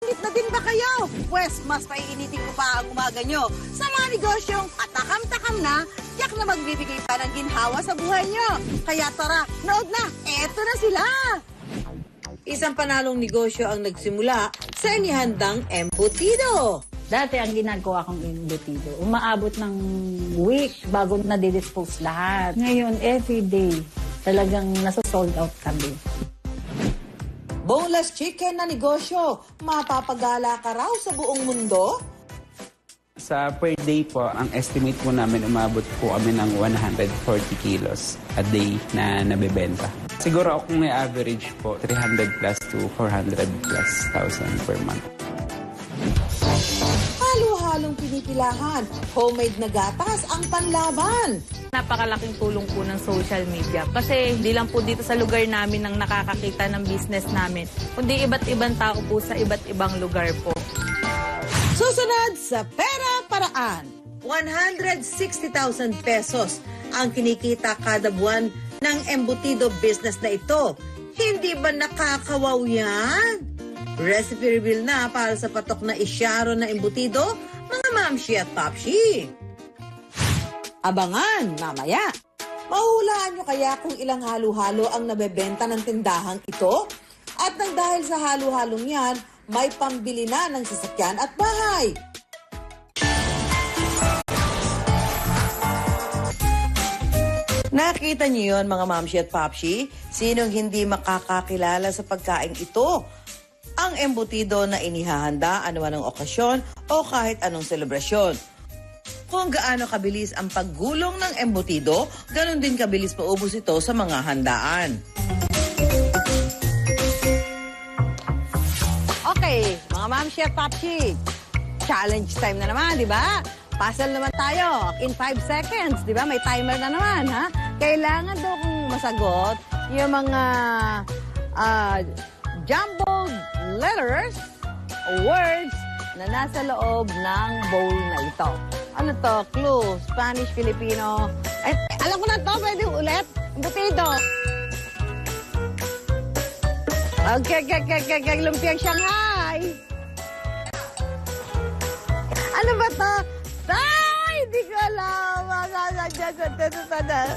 Nagpapainit na din ba kayo? Pwes, mas paiinitin ko pa ang umaga nyo sa mga negosyong katakam-takam na, yak na magbibigay pa ng ginhawa sa buhay nyo. Kaya tara, nood na, eto na sila! Isang panalong negosyo ang nagsimula sa inihandang embutido. Dati ang ginagawa kong embutido, umaabot ng week bago na-dispose lahat. Ngayon, everyday, talagang nasa-sold out kami. Boneless chicken na negosyo, mapapagala ka raw sa buong mundo? Sa per day po, ang estimate po namin umabot po kami ng 140 kilos a day na nabebenta. Siguro kung may average po, 300 plus to 400 plus thousand per month. Halo-halong pinipilahan, homemade na gatas ang panlaban. Napakalaking tulong po ng social media kasi hindi lang po dito sa lugar namin ang nakakakita ng business namin, kundi iba't ibang tao po sa iba't ibang lugar po. Susunod sa Pera Paraan, 160,000 pesos ang kinikita kada buwan ng embutido business na ito. Hindi ba nakakawaw yan? Recipe reveal na para sa patok na isyaro na embutido, mga mamshi at papshi. Abangan mamaya. Mahulaan nyo kaya kung ilang halo-halo ang nabebenta ng tindahang ito? At nang dahil sa halo-halong yan, may pambili na ng sasakyan at bahay. Nakita niyo yon mga mamshi at papshi? Sinong hindi makakakilala sa pagkain ito? Ang embutido na inihahanda anuman ang okasyon o kahit anong selebrasyon. Kung gaano kabilis ang paggulong ng embutido, ganun din kabilis maubos ito sa mga handaan. Okay, mga mamshi at papshi, challenge time na naman, di ba? Puzzle naman tayo in 5 seconds, di ba? May timer na naman, ha? Kailangan daw kung masagot yung mga jumbled letters o words na nasa loob ng bowl na ito. Ano to? Clue, Spanish, Filipino. Eh, alam ko na to, pwede ulit. Embutido. Okay, lumpiang Shanghai. Ano ba to? Ay, hindi ko alam.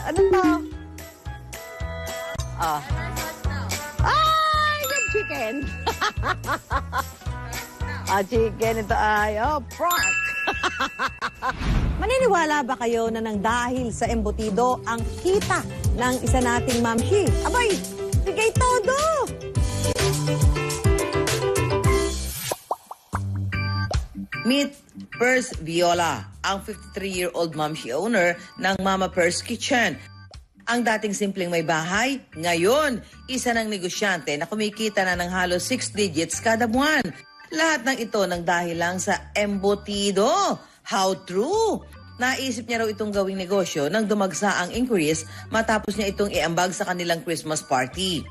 Ano to? Oh. Ay, yung chicken. Chicken. Ito ay, pork. Maniniwala ba kayo na nang dahil sa embutido ang kita ng isa nating mamshi? Abay, bigay todo! Meet Pers Viola, ang 53-year-old mamshi owner ng Mama Pers Kitchen. Ang dating simpleng may bahay, ngayon, isa ng negosyante na kumikita na ng halos 6 digits kada buwan. Lahat ng ito nang dahil lang sa embutido. How true? Naisip niya raw itong gawing negosyo nang dumagsa ang inquiries matapos niya itong iambag sa kanilang Christmas party.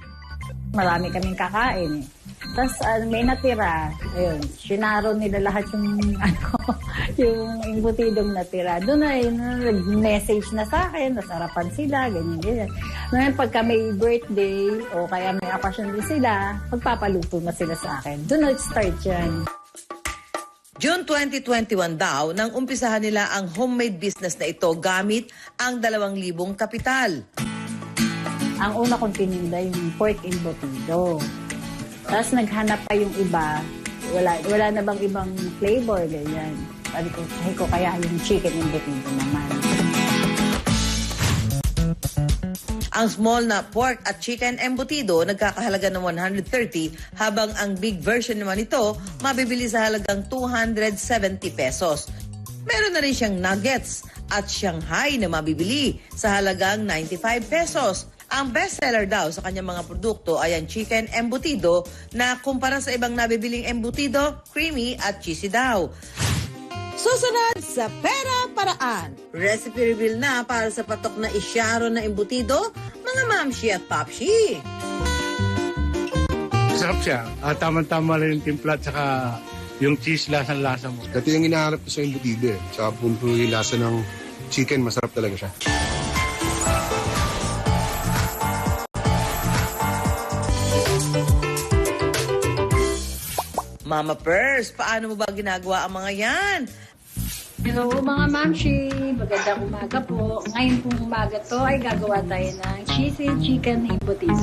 Marami kaming kakain. Tapos may natira. Ayun, sinaro nila lahat yung, yung embutidong natira. Doon ay nag-message na sa akin, nasarapan sila, ganyan. Ngayon, pagka may birthday o kaya may okasyon din sila, magpapaluto na sila sa akin. Doon nag-start yan. June 2021 daw, nang umpisahan nila ang homemade business na ito gamit ang 2,000 kapital. Ang una kong tininda yung pork embutido. Tapos naghanap pa yung iba, wala na bang ibang flavor, ganyan. Sabi ko kaya yung chicken embutido naman. Ang small na pork at chicken embutido nagkakahalaga ng 130 habang ang big version naman ito mabibili sa halagang 270 pesos. Meron na rin siyang nuggets at Shanghai na mabibili sa halagang 95 pesos. Ang bestseller daw sa kanyang mga produkto ay ang chicken embutido na kumpara sa ibang nabibiling embutido, creamy at cheesy daw. Susunod sa Pera Paraan, recipe reveal na para sa patok na isyaro na embutido, mga mamshi at papshi. Sarap siya. Tama-tama rin yung timpla at saka yung cheese lasang-lasa mo. Dati yung hinahanap ko sa embutido eh. Saka yung lasa ng chicken, masarap talaga siya. Mama Pers, paano mo ba ginagawa ang mga yan? Hello mga mamshi, magandang umaga po. Ngayon pong umaga to ay gagawa tayo ng cheesy chicken embutido.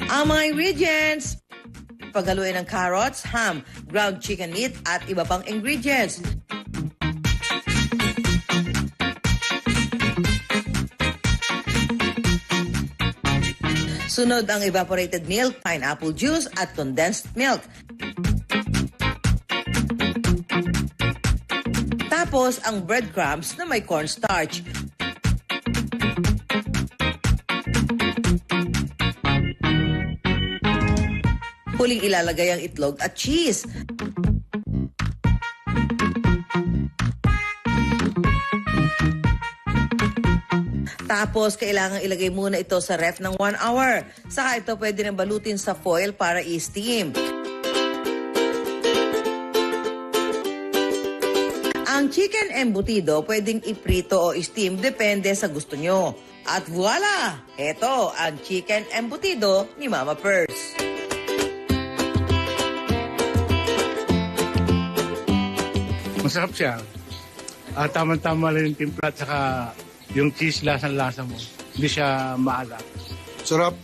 Ang mga ingredients, paghaluin ng carrots, ham, ground chicken meat at iba pang ingredients. Sunod ang evaporated milk, pineapple juice at condensed milk. Tapos ang breadcrumbs na may cornstarch. Huling ilalagay ang itlog at cheese. Tapos, kailangan ilagay muna ito sa ref ng 1 hour. Saka ito pwede nang balutin sa foil para i-steam. Ang chicken embutido pwedeng iprito o steam depende sa gusto nyo. At voila! Ito ang chicken embutido ni Mama Pers. Masarap siya. Tama-tama lang yung timpla at saka yung cheese lasang-lasa mo. Hindi siya maalat. Sarap.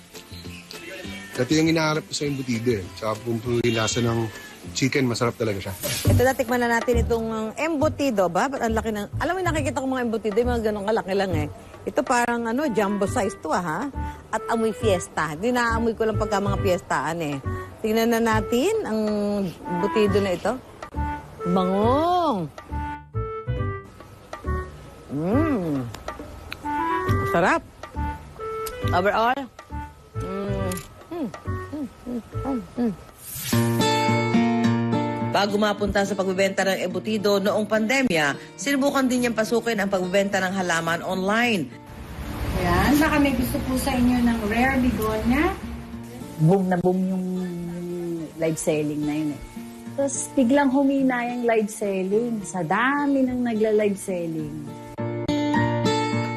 Dati yung inaharap ko sa embutido eh. Tsaka kung yung lasa ng chicken, masarap talaga siya. Ito, natikman na natin itong embutido ba? Ba't ang laki ng... Alam mo, nakikita ko mga embutido, yung mga ganun kalaki lang eh. Ito parang jumbo size to ha. At amoy fiesta. Hindi naamoy ko lang pagka mga fiestaan eh. Tingnan na natin ang embutido na ito. Bangong! Sarap. Overall. Bago mapunta sa pagbebenta ng embutido noong pandemya, sinubukan din niyang pasukin ang pagbebenta ng halaman online. Ayan, baka may gusto po sa inyo ng rare begonia. Boom na boom yung live selling na yun eh. Tapos biglang humina yung live selling. Sa dami ng nagla-live selling.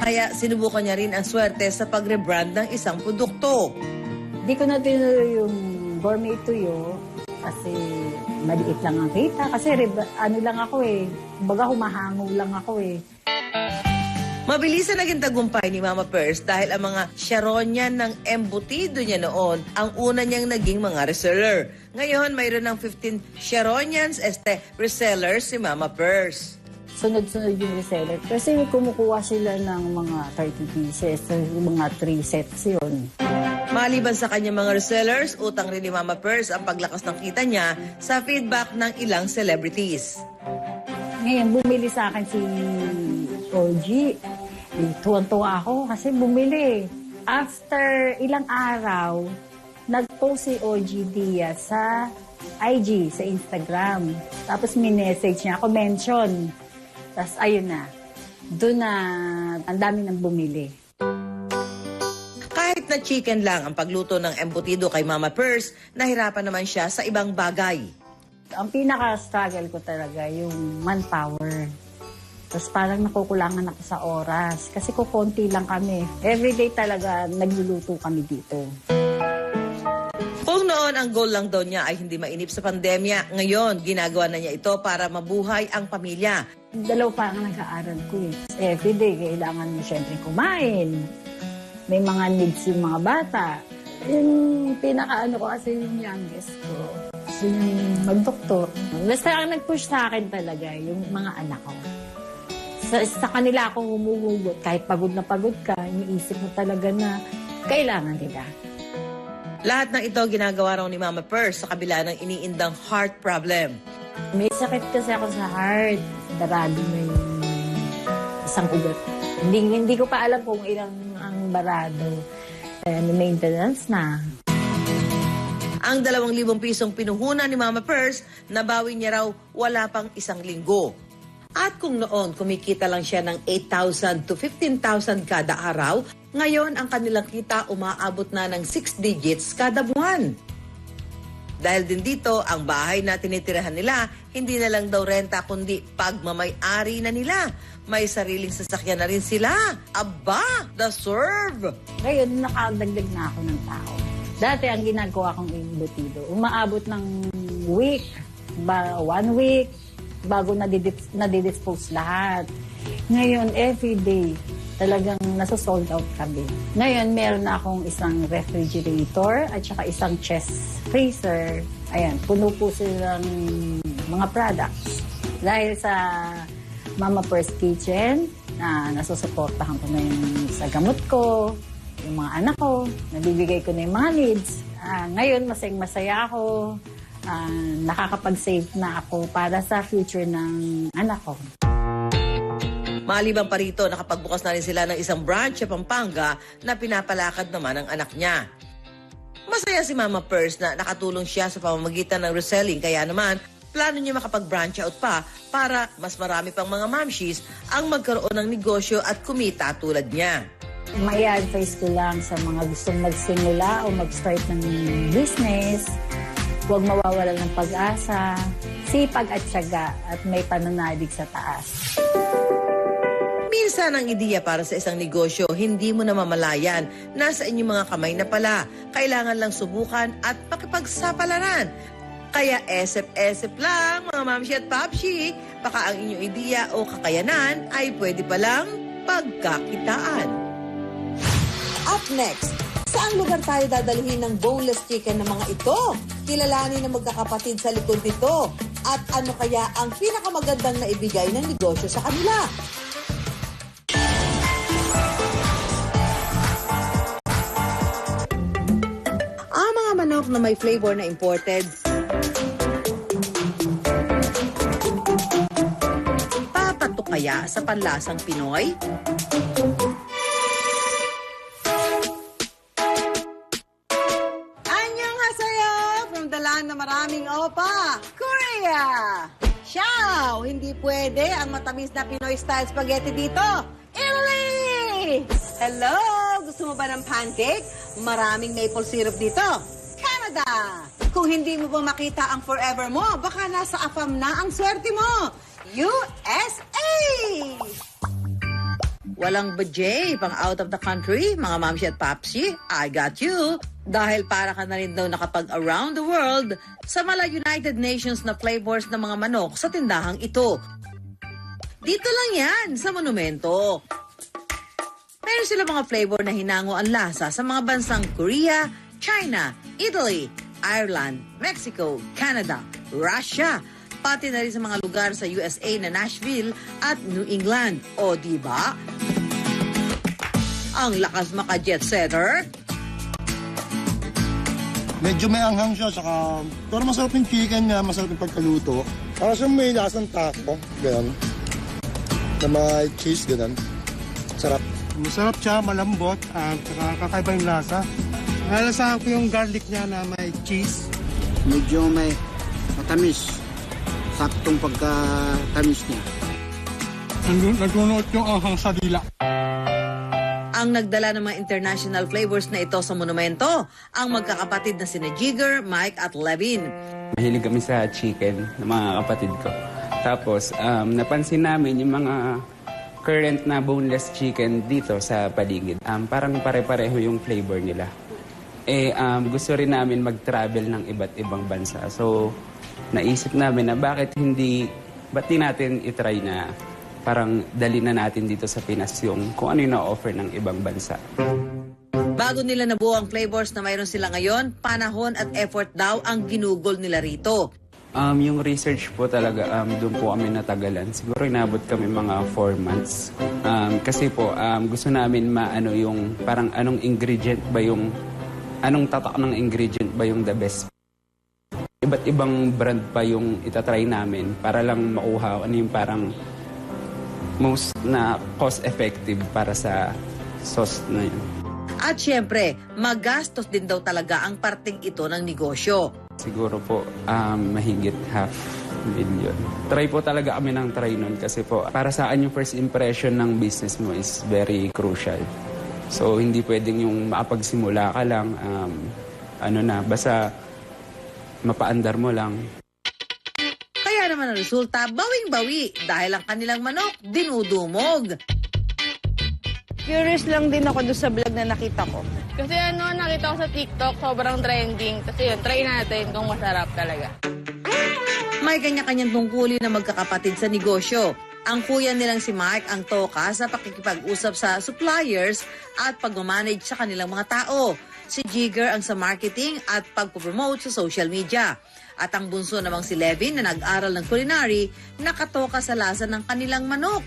Kaya sinubukan niya rin ang swerte sa pag-rebrand ng isang produkto. Di ko na tinuloy yung gourmet tuyo kasi maliit lang ang kita. Kasi lang ako eh. Kumbaga humahango lang ako eh. Mabilis na naging tagumpay ni Mama Pers dahil ang mga Sharonian ng embutido niya noon ang una niyang naging mga reseller. Ngayon, mayroon ng 15 Sharonians resellers si Mama Pers. Sunod-sunod yung reseller. Kasi kumukuha sila ng mga 30 pieces, mga 3 sets yun. Maliban sa kanyang mga resellers, utang rin ni Mama Pers ang paglakas ng kita niya sa feedback ng ilang celebrities. Ngayon, bumili sa akin si OG. Tuwan-tuwa ako kasi bumili. After ilang araw, nag-post si OG Diaz sa IG, sa Instagram. Tapos minessage niya ako, mention. Tapos ayun na, doon na ang dami nang bumili. Kahit na chicken lang ang pagluto ng embutido kay Mama Pers, nahirapan naman siya sa ibang bagay. Ang pinaka-struggle ko talaga yung manpower. Tapos parang nakukulangan ako sa oras. Kasi kukunti lang kami. Everyday talaga nagluluto kami dito. Kung noon ang goal lang daw niya ay hindi mainip sa pandemya, ngayon ginagawa na niya ito para mabuhay ang pamilya. Dalaw pa ang nag-aaral ko eh. Everyday, kailangan mo syempre kumain. May mga needs yung mga bata. Yung pinaka-ano ko kasi yung youngest ko. So yung mag-doktor. Basta ang nag-push sa akin talaga yung mga anak ko. Sa kanila ako humuhugot. Kahit pagod na pagod ka, iniisip mo talaga na kailangan nila. Lahat ng ito ginagawa raw ni Mama Pers sa kabila ng iniindang heart problem. May sakit kasi ako sa heart. Barado na yung isang ugat. Hindi ko pa alam kung ilang ang barado. Maintenance na. Ang 2,000 pisong pinuhunan ni Mama Pers, nabawi niya raw wala pang 1 linggo. At kung noon kumikita lang siya ng 8,000 to 15,000 kada araw, ngayon ang kanilang kita umaabot na ng 6 digits kada buwan. Dahil din dito, ang bahay na tinitirahan nila, hindi na lang daw renta kundi pagmamay-ari na nila. May sariling sasakyan na rin sila. Aba, the serve! Ngayon, nakadagdag na ako ng tao. Dati ang ginagawa kong embutido, umaabot ng week, 1 week, bago nadidispose lahat. Ngayon, everyday, talagang nasa-sold out kami. Ngayon, meron na akong isang refrigerator at saka isang chest freezer. Ayan, puno po silang mga products. Dahil sa Mama First Kitchen, na nasusuportahan ko na yung sa gamot ko, yung mga anak ko, nabibigay ko na yung mga needs. Ngayon, masayang-masaya ako. Nakakapag-save na ako para sa future ng anak ko. Maliban pa rito, nakapagbukas na rin sila ng isang branch sa Pampanga na pinapalakad naman ng anak niya. Masaya si Mama Pers na nakatulong siya sa pamamagitan ng reselling, kaya naman plano niya makapag-branch out pa para mas marami pang mga mamshis ang magkaroon ng negosyo at kumita tulad niya. May advice ko lang sa mga gustong magsimula o mag-start ng business, huwag mawawalan ng pag-asa, sipag at tiyaga at may pananalig sa taas. Minsan ang ideya para sa isang negosyo, hindi mo namamalayan. Nasa inyong mga kamay na pala. Kailangan lang subukan at pakipagsapalaran. Kaya esep-esep lang, mga mamshi at papshi. Baka ang inyong ideya o kakayanan ay pwede palang pagkakitaan. Up next, saang lugar tayo dadalhin ng boneless chicken ng mga ito? Kilalanin ng magkakapatid sa likod nito. At ano kaya ang pinakamagandang naibigay ng negosyo sa kanila? Ang mga manok na may flavor na imported, papatok kaya sa panlasang Pinoy? Annyeonghaseyo from the land na maraming opa, Korea! Ciao! Hindi pwede ang matamis na Pinoy style spaghetti dito. Italy! Hello! Gusto mo ba ng pancake? Maraming maple syrup dito. Canada! Kung hindi mo pa makita ang forever mo, baka nasa AFAM na ang swerte mo. USA! Walang budget pang out of the country, mga mamsi at papsi. I got you. Dahil para ka na rin daw nakapag around the world sa mala United Nations na flavors ng mga manok sa tindahang ito. Dito lang yan sa monumento. Meron sila mga flavor na hinango ang lasa sa mga bansang Korea, China, Italy, Ireland, Mexico, Canada, Russia, pati na rin sa mga lugar sa USA na Nashville at New England. O diba? Ang lakas maka-jet setter. Medyo may anghang siya, saka pero masarap yung chicken niya, masarap yung pagkaluto. Para siyang may lasang taco, gano'n. Na may cheese, gano'n. Sarap. Masarap siya, malambot, at saka kakaiba yung lasa. Nalasahan ko yung garlic niya na may cheese. Medyo may matamis. Saktong pagkatamis niya. Nagnunuot yung anghang sa dila. Ang nagdala ng mga international flavors na ito sa monumento, ang magkakapatid na sina Jigger, Mike at Levin. Mahilig kami sa chicken ng mga kapatid ko. Tapos, napansin namin yung mga current na boneless chicken dito sa paligid. Parang pare-pareho yung flavor nila. Gusto rin namin mag-travel ng iba't ibang bansa. So, naisip namin na ba't di natin itry na parang dali na natin dito sa Pinas yung kung ano yung na-offer ng ibang bansa. Bago nila nabuo ang flavors na mayroon sila ngayon, panahon at effort daw ang ginugol nila rito. Yung research po talaga, doon po kami natagalan. Siguro inabot kami mga 4 months. Kasi po, gusto namin maano yung parang anong ingredient ba yung, anong tatak ng ingredient ba yung the best. Iba't ibang brand pa yung itatry namin para lang makuha ano yung parang most na cost-effective para sa sauce na yun. At syempre, magastos din daw talaga ang parting ito ng negosyo. Siguro po, mahigit $500,000. Try po talaga kami ng try nun kasi po, para sa akin yung first impression ng business mo is very crucial. So, hindi pwedeng yung makapagsimula ka lang, basta mapaandar mo lang. Kaya naman ang resulta, bawing-bawi dahil ang kanilang manok dinudumog. Curious lang din ako doon sa vlog na nakita ko. Kasi nakita ko sa TikTok, sobrang trending. Kasi yun, try natin kung masarap talaga. May kanya-kanyang tungkulin na magkakapatid sa negosyo. Ang kuya nilang si Mike ang toka sa pakikipag-usap sa suppliers at pag-manage sa kanilang mga tao. Si Jigger ang sa marketing at pag-promote sa social media. At ang bunso namang si Levin na nag-aral ng culinary, nakatoka sa lasa ng kanilang manok.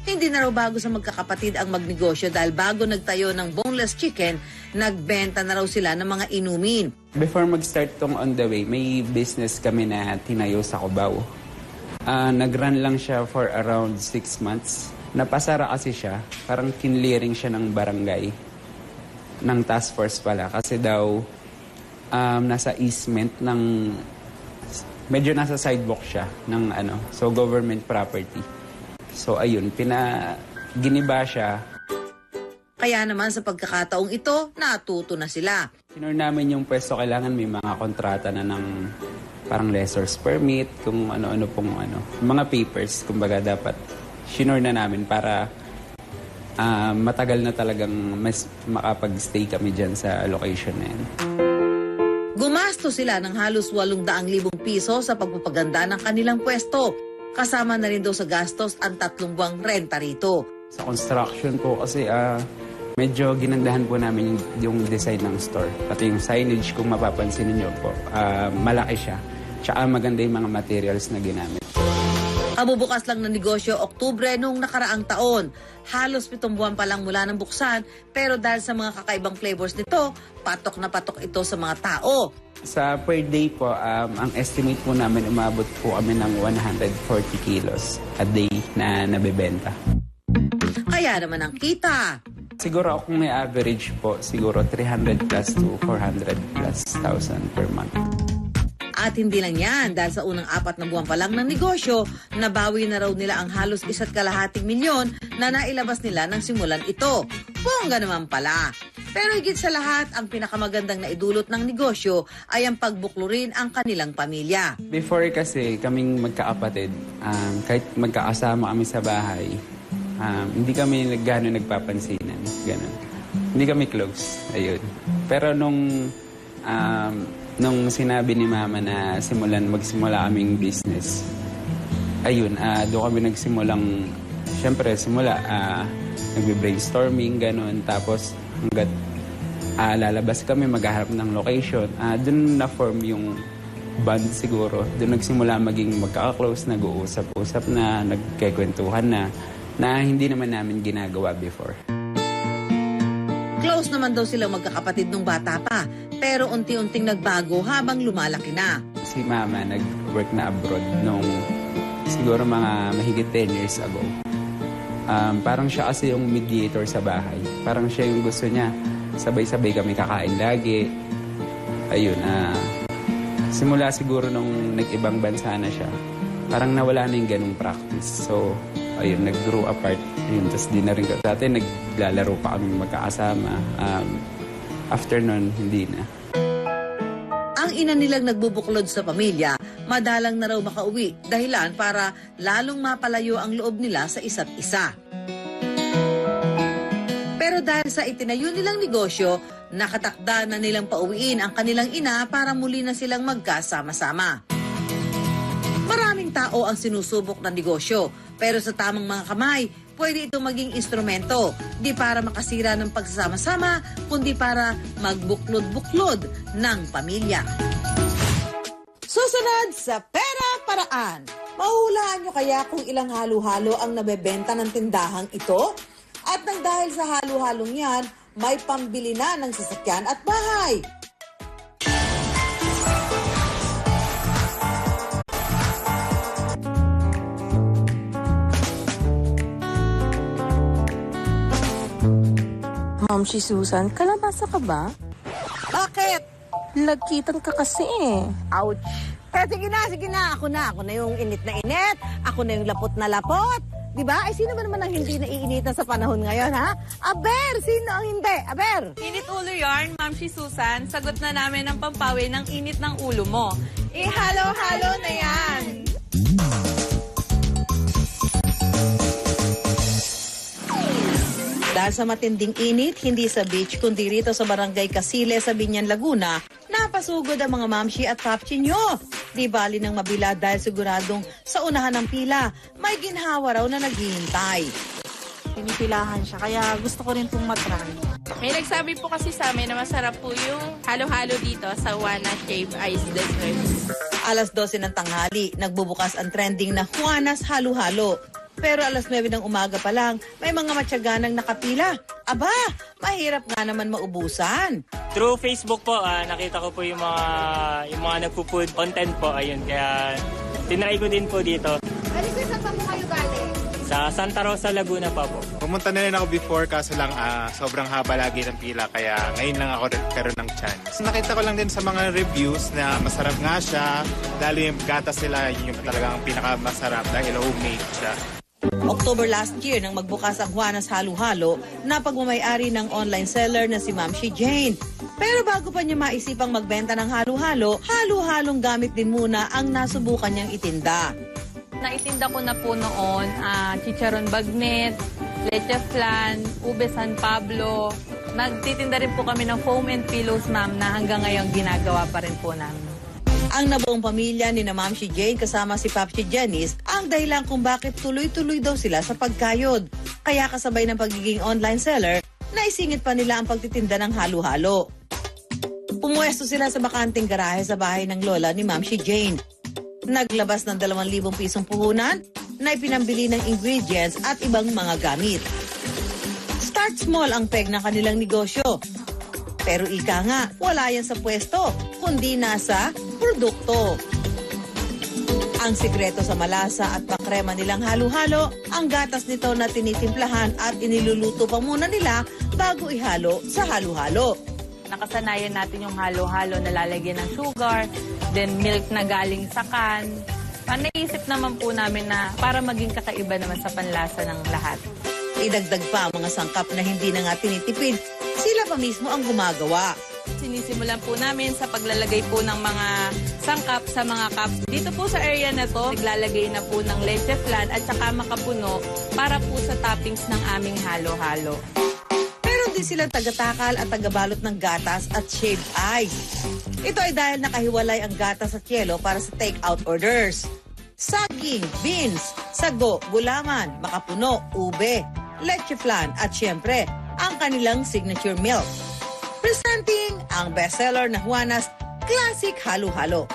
Hindi na raw bago sa magkakapatid ang magnegosyo dahil bago nagtayo ng boneless chicken, nagbenta na raw sila ng mga inumin. Before mag-start tong On The Way, may business kami na tinayo sa Cubao. Nag-run lang siya for around 6 months. Napasara kasi siya, parang kinlearing siya ng barangay, ng task force pala. Kasi daw, nasa easement ng, medyo nasa sidewalk siya ng so government property. So ayun, giniba siya. Kaya naman sa pagkakataong ito, natuto na sila. Sinor namin yung pwesto, kailangan may mga kontrata na ng parang lessor's permit, kung ano-ano pong mga papers, kumbaga dapat sinor na namin para matagal na talagang mas makapag-stay kami dyan sa location na yan. Gumasto sila ng halos 800,000 piso sa pagpapaganda ng kanilang pwesto. Kasama na rin daw sa gastos ang 3 buwang renta rito. Sa construction po kasi medyo ginandahan po namin yung design ng store. Pati yung signage, kung mapapansin niyo po, malaki siya. Tsaka maganda yung mga materials na ginamit. Kabubukas lang ng negosyo Oktubre noong nakaraang taon. Halos 7 buwan pa lang mula ng buksan, pero dahil sa mga kakaibang flavors nito, patok na patok ito sa mga tao. Sa per day po, ang estimate po namin, umabot po kami ng 140 kilos a day na nabebenta. Kaya naman ang kita. Siguro kung may average po, siguro 300 plus to 400 plus thousand per month. At hindi lang yan, dahil sa unang 4 na buwan pa lang ng negosyo, nabawi na raw nila ang halos 1.2 milyon na nailabas nila nang simulan ito. Bongga naman pala. Pero higit sa lahat, ang pinakamagandang naidulot ng negosyo ay ang pagbuklurin ang kanilang pamilya. Before kasi kaming magkakapatid, kahit magkakasama kami sa bahay, hindi kami gano'n nagpapansinan. Ganun. Hindi kami close. Ayun. Pero nung sinabi ni Mama na magsimula kaming business, ayun, doon kami nagsimulang, syempre, nagbe-brainstorming, gano'n. Tapos, hanggat lalabas kami, maghaharap ng location, doon na-form yung bond siguro. Doon nagsimula maging magkaka-close, nag-uusap-usap na, nagkikwentuhan na hindi naman namin ginagawa before. Close naman daw silang magkakapatid nung bata pa, pero unti-unting nagbago habang lumalaki na. Si Mama nag-work na abroad nung siguro mga mahigit 10 years ago. Parang siya kasi yung mediator sa bahay. Parang siya yung gusto niya. Sabay-sabay kami kakain lagi. Ayun, simula siguro nung nag-ibang bansa na siya, parang nawala na yung ganung practice. So, ayun, nag-grow apart. Ayun, tapos di na rin dati naglalaro pa kami magkakasama. After nun, hindi na. Ang ina nilang nagbubuklod sa pamilya, madalang na raw makauwi, dahilan para lalong mapalayo ang loob nila sa isa't isa. Pero dahil sa itinayo nilang negosyo, nakatakda na nilang pauwiin ang kanilang ina para muli na silang magkasama-sama. Maraming tao ang sinusubok ng negosyo, pero sa tamang mga kamay, pwede ito maging instrumento, di para makasira ng pagsasama-sama, kundi para magbuklod-buklod ng pamilya. Susunod sa Pera Paraan. Mahuhulaan nyo kaya kung ilang halo-halo ang nabebenta ng tindahang ito? At nang dahil sa halo-halong yan, may pambili na ng sasakyan at bahay. Ma'am, si Susan, kalabasa ka ba? Bakit? Lagkitan ka kasi eh. Ouch. Sige na. Ako na yung init na init. Ako na yung lapot na lapot. Diba? Ay, sino ba naman ang hindi naiinitan sa panahon ngayon, ha? Aber! Sino ang hindi? Aber! Init ulo yarn, Ma'am si Susan. Sagot na namin ang pampawi ng init ng ulo mo. Ihalo-halo na yan! Dahil sa matinding init, hindi sa beach kundi rito sa Barangay Casile sa Binyan, Laguna, napasugod ang mga mamshi at papchi nyo. Di bali nang mabila dahil siguradong sa unahan ng pila, may ginhawa raw na naghihintay. Pinipilahan siya, kaya gusto ko rin pong matry. May nagsabi po kasi sa amin na masarap po yung halo-halo dito sa Juana Shave Ice Dessert. Alas 12 ng tanghali, nagbubukas ang trending na Juana's Halo-Halo. Pero alas 9 ng umaga pa lang, may mga matyaganang nakapila. Aba, mahirap nga naman maubusan. Through Facebook po, nakita ko po yung mga nagpo-food content po. Ayun, kaya tinry ko din po dito. Saan pa po kayo galing? Sa Santa Rosa, Laguna pa po. Pumunta na rin ako before kaso lang sobrang haba lagi ng pila kaya ngayon lang ako nagkaroon ng chance. Nakita ko lang din sa mga reviews na masarap nga siya. Lalo yung gatas nila yung talagang pinakamasarap dahil homemade siya. October last year nang magbukas ang Juana's Halo-Halo na pagmamayari ng online seller na si Ma'am Shi Jane. Pero bago pa niya maisipang magbenta ng halo-halo, halo-halong gamit din muna ang nasubukan niyang itinda. Naitinda ko na po noon, chicharon bagnet, leche flan, ube San Pablo. Nagtitinda rin po kami ng foam and pillows, ma'am, na hanggang ngayon ginagawa pa rin po namin. Ang nabuong pamilya ni na Ma'am Shi Jane kasama si Pop si Janice ang dahilan kung bakit tuloy-tuloy daw sila sa pagkayod. Kaya kasabay ng pagiging online seller, naisingit pa nila ang pagtitinda ng halo-halo. Pumuwesto sila sa bakanting garahe sa bahay ng lola ni Ma'am Shi Jane. Naglabas ng 2,000 pisong puhunan na ipinambili ng ingredients at ibang mga gamit. Start small ang peg ng kanilang negosyo. Pero ika nga, wala yan sa pwesto, kundi nasa produkto. Ang sikreto sa malasa at pakrema nilang halo-halo, ang gatas nito na tinitimplahan at iniluluto pa muna nila bago ihalo sa halo-halo. Nakasanayan natin yung halo-halo na lalagyan ng sugar, then milk na galing sa can. Naisip naman po namin na para maging kakaiba naman sa panlasa ng lahat. Idagdag pa ang mga sangkap na hindi na nga tinitipid, sila pa mismo ang gumagawa. Sinisimulan po namin sa paglalagay po ng mga sangkap sa mga cups. Dito po sa area na to, naglalagay na po ng leche flan at saka makapuno para po sa toppings ng aming halo-halo. Meron din silang tagatakal at tagabalot ng gatas at shaved ice. Ito ay dahil nakahiwalay ang gatas at yelo para sa take-out orders. Saging, beans, sago, gulaman, makapuno, ube, leche flan at syempre, ang kanilang signature milk. Presenting ang bestseller na Juana's Classic Halo-Halo.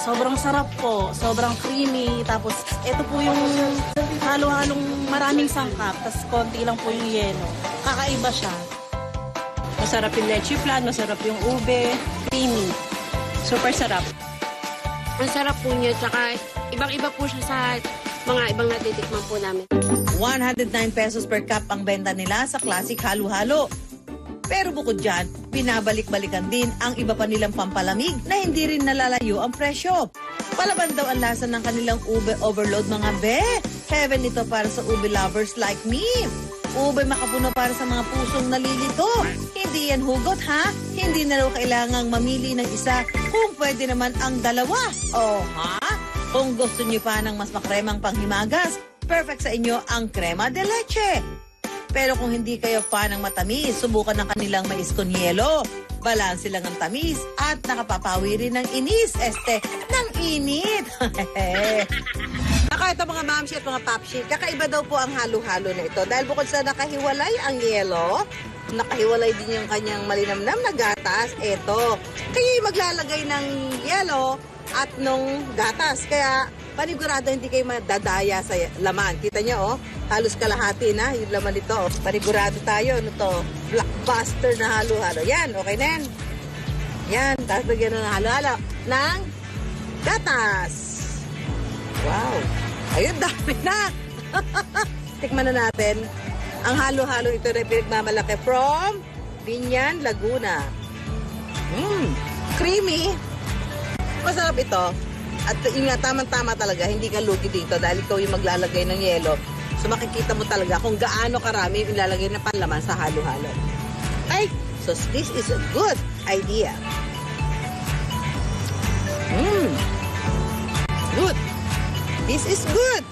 Sobrang sarap po, sobrang creamy, tapos ito po yung halo-halong maraming sangkap, tapos konti lang po yung yelo. Kakaiba siya. Masarap yung leche flan, masarap yung ube, creamy. Super sarap. Ang sarap po niya, tsaka ibang-iba po siya sa mga ibang natitikman po namin. 109 pesos per cup ang benta nila sa Classic Halo-Halo. Pero bukod dyan, binabalik-balikan din ang iba pa nilang pampalamig na hindi rin nalalayo ang presyo. Palaban daw ang lasa ng kanilang ube overload mga be. Heaven ito para sa ube lovers like me. Ube makapuno para sa mga pusong nalilito. Hindi yan hugot ha? Hindi na raw kailangang mamili ng isa kung pwede naman ang dalawa. Oh ha? Kung gusto niyo pa ng mas makremang panghimagas, perfect sa inyo ang crema de leche. Pero kung hindi kayo fan ng matamis, subukan ng kanilang mais con hielo. Balanse lang ang tamis at nakapapawi rin ng inis, ng init. Ako, ito mga mamshi at mga papshi, kakaiba daw po ang halo-halo na ito. Dahil bukod sa nakahiwalay ang yelo, nakahiwalay din yung kanyang malinamnam na gatas, ito. Kayo maglalagay ng yelo at nung gatas. Kaya panigurado hindi kayo madadaya sa laman. Kita nyo, oh, halos kalahati na yung laman nito. Oh. Panigurado tayo, ano to? Blockbuster na halo-halo. Yan, okay na yan. Yan, tapos lagyan na ng halo-halo ng gatas. Wow. Ayun, dami na. Tikman na natin. Ang halo-halo ito na pinagmamalaki from Binyan, Laguna. Creamy. Masarap ito. At yun nga, tamang-tama talaga, hindi ka lugi dito dahil ikaw yung maglalagay ng yelo. So makikita mo talaga kung gaano karami yung ilalagay na panlaman sa halo-halo. Ay, so this is a good idea. Good. This is good.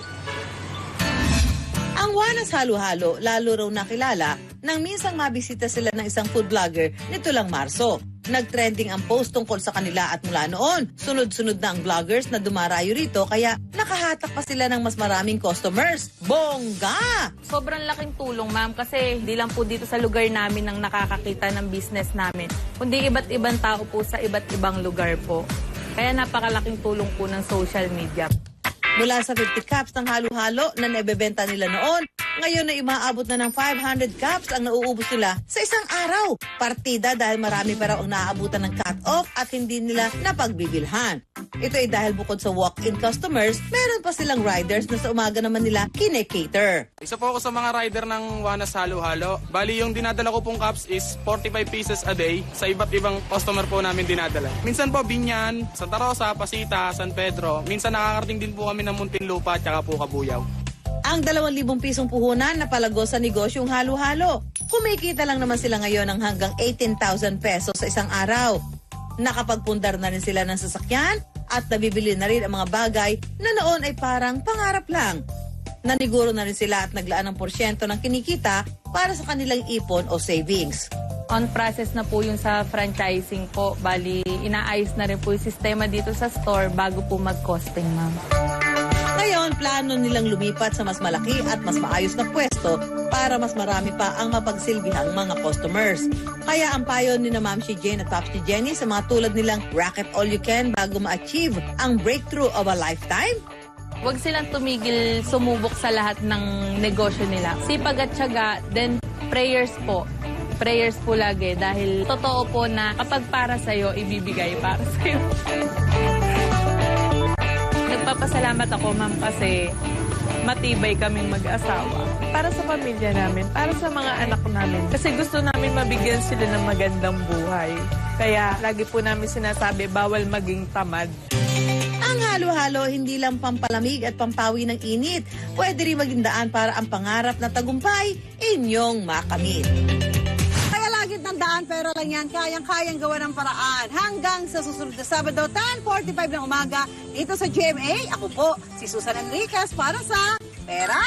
Ang Juana's Halo-Halo lalo raw nakilala nang minsang mabisita sila ng isang food vlogger nito lang Marso. Nagtrending ang post tungkol sa kanila at mula noon, sunod-sunod na ang vloggers na dumarayo rito kaya nakahatak pa sila ng mas maraming customers. Bongga! Sobrang laking tulong, ma'am, kasi hindi lang po dito sa lugar namin ang nakakakita ng business namin, kundi iba't ibang tao po sa iba't ibang lugar po. Kaya napakalaking tulong po ng social media. Mula sa 50 cups ng halo-halo na naibebenta nila noon, ngayon ay umaabot na ng 500 cups ang nauubos nila sa isang araw. Partida dahil marami pa raw ang naaabutan ng cut-off at hindi nila napagbibilhan. Ito ay dahil bukod sa walk-in customers, meron pa silang riders na sa umaga naman nila kine-cater. Isa po ako sa mga rider ng Wanas Halo-Halo. Bali, yung dinadala ko pong cups is 45 pieces a day sa iba't ibang customer po namin dinadala. Minsan po Binyan, Santa Rosa, Pasita, San Pedro. Minsan nakakarating din po kami ng Muntinlupa at saka po Kabuyaw. Ang 2,000 pisong puhunan na palago sa negosyong halo-halo. Kumikita lang naman sila ngayon ng hanggang 18,000 pesos sa isang araw. Nakapagpundar na rin sila ng sasakyan at nabibili na rin ang mga bagay na noon ay parang pangarap lang. Naniguro na rin sila at naglaan ng porsyento ng kinikita para sa kanilang ipon o savings. On process na po yung sa franchising po. Bali, inaayos na rin po yung sistema dito sa store bago po mag-costing, ma'am. Ngayon, plano nilang lumipat sa mas malaki at mas maayos na pwesto para mas marami pa ang mapagsilbihang mga customers. Kaya ang payo ni na Ma'am si Jane at Pops si Jenny sa mga tulad nilang racket all you can bago ma-achieve ang breakthrough of a lifetime. Huwag silang tumigil sumubok sa lahat ng negosyo nila. Sipag at tiyaga, then prayers po. Prayers po lagi dahil totoo po na kapag para sa'yo, ibibigay para sa'yo. Nagpapasalamat ako, ma'am, kasi matibay kaming mag-asawa. Para sa pamilya namin, para sa mga anak namin. Kasi gusto namin mabigyan sila ng magandang buhay. Kaya lagi po namin sinasabi, bawal maging tamad. Ang halo-halo hindi lang pampalamig at pampawi ng init. Pwede rin maging daan para ang pangarap na tagumpay inyong makamit. Kaya lagit ng daan pero lang yan, kayang-kayang gawa ng paraan. Hanggang sa susunod na Sabado, 10:45 ng umaga, dito sa GMA, ako po, si Susan Enriquez para sa Pera